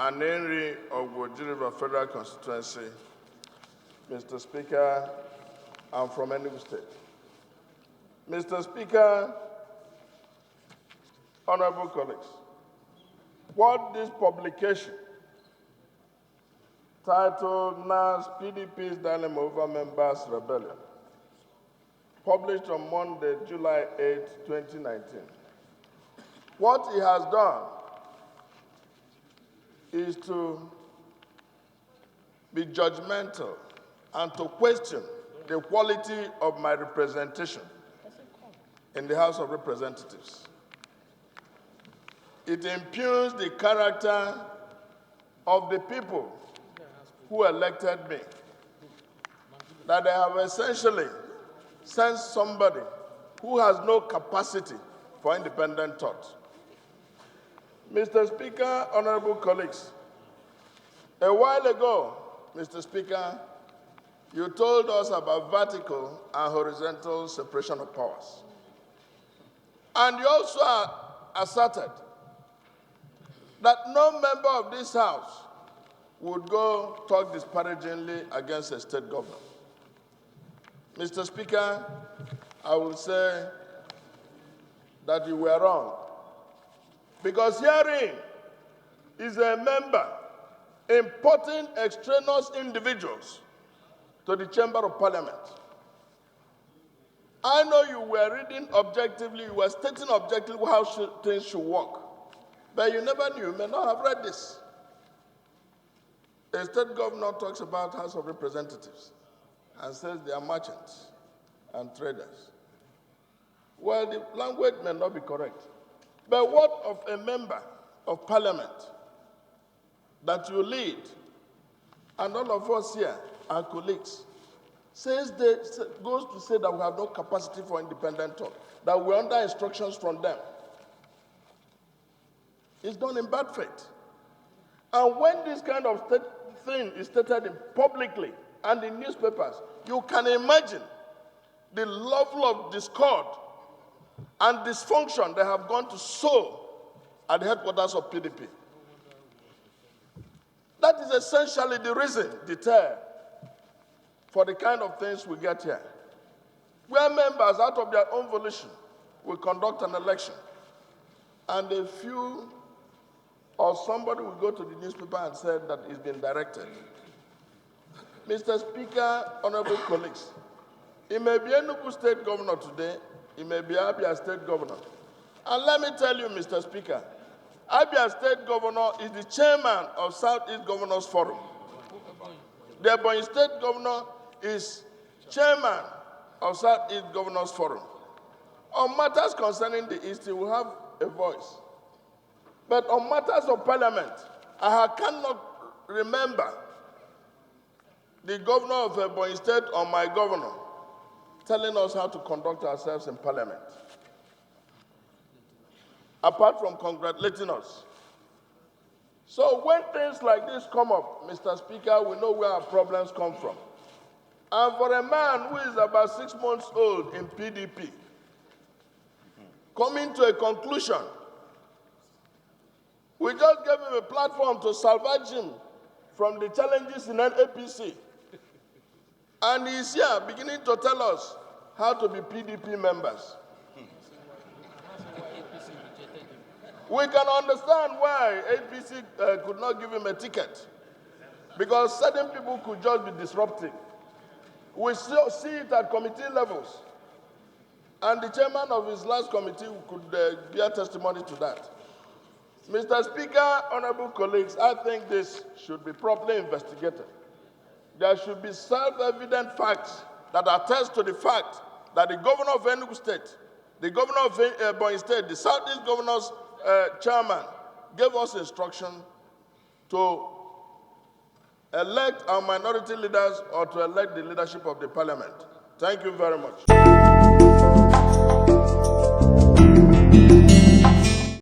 and Henry of Woji River Federal Constituency. Mr. Speaker, I'm from Enugu State. Mr. Speaker, honorable colleagues, what this publication titled NAS PDP's Dilemma Over Members' Rebellion, published on Monday, July 8, 2019. What he has done is to be judgmental and to question the quality of my representation in the House of Representatives. It impugns the character of the people who elected me, that they have essentially sent somebody who has no capacity for independent thought. Mr. Speaker, honorable colleagues, a while ago, Mr. Speaker, you told us about vertical and horizontal separation of powers. And you also asserted that no member of this House would go talk disparagingly against a state governor. Mr. Speaker, I will say that you were wrong, because herein is a member importing extraneous individuals to the Chamber of Parliament. I know you were reading objectively, you were stating objectively how things should work, but you never knew, you may not have read this. A state governor talks about House of Representatives and says they are merchants and traders. Well, the language may not be correct, but what of a member of Parliament that you lead, and all of us here, our colleagues, goes to say that we have no capacity for independent thought, that we're under instructions from them. It's done in bad faith. And when this kind of thing is stated publicly and in newspapers, you can imagine the level of discord and dysfunction they have gone to sow at the headquarters of PDP. That is essentially the reason, for the kind of things we get here. Where members, out of their own volition, will conduct an election, and a few or somebody will go to the newspaper and say that it's been directed. Mr. Speaker, honorable colleagues, he may be Enugu State Governor today, he may be Abia State Governor. And let me tell you, Mr. Speaker, Abia State Governor is the chairman of Southeast Governors Forum. The Ebonyi State Governor is chairman of Southeast Governors Forum. On matters concerning the East, he will have a voice. But on matters of Parliament, I cannot remember the governor of Ebonyi State or my governor telling us how to conduct ourselves in Parliament, apart from congratulating us. So when things like this come up, Mr. Speaker, we know where our problems come from. And for a man who is about 6 months old in PDP, coming to a conclusion, we just gave him a platform to salvage him from the challenges in an APC. And he's here beginning to tell us how to be PDP members. We can understand why APC could not give him a ticket, because certain people could just be disrupting. We still see it at committee levels, and the chairman of his last committee could bear testimony to that. Mr. Speaker, honorable colleagues, I think this should be properly investigated. There should be self-evident facts that attest to the fact that the governor of Enugu State, the governor of Ebonyi State, the Southeast Governors chairman, gave us instruction to elect our minority leaders or to elect the leadership of the parliament. Thank you very much.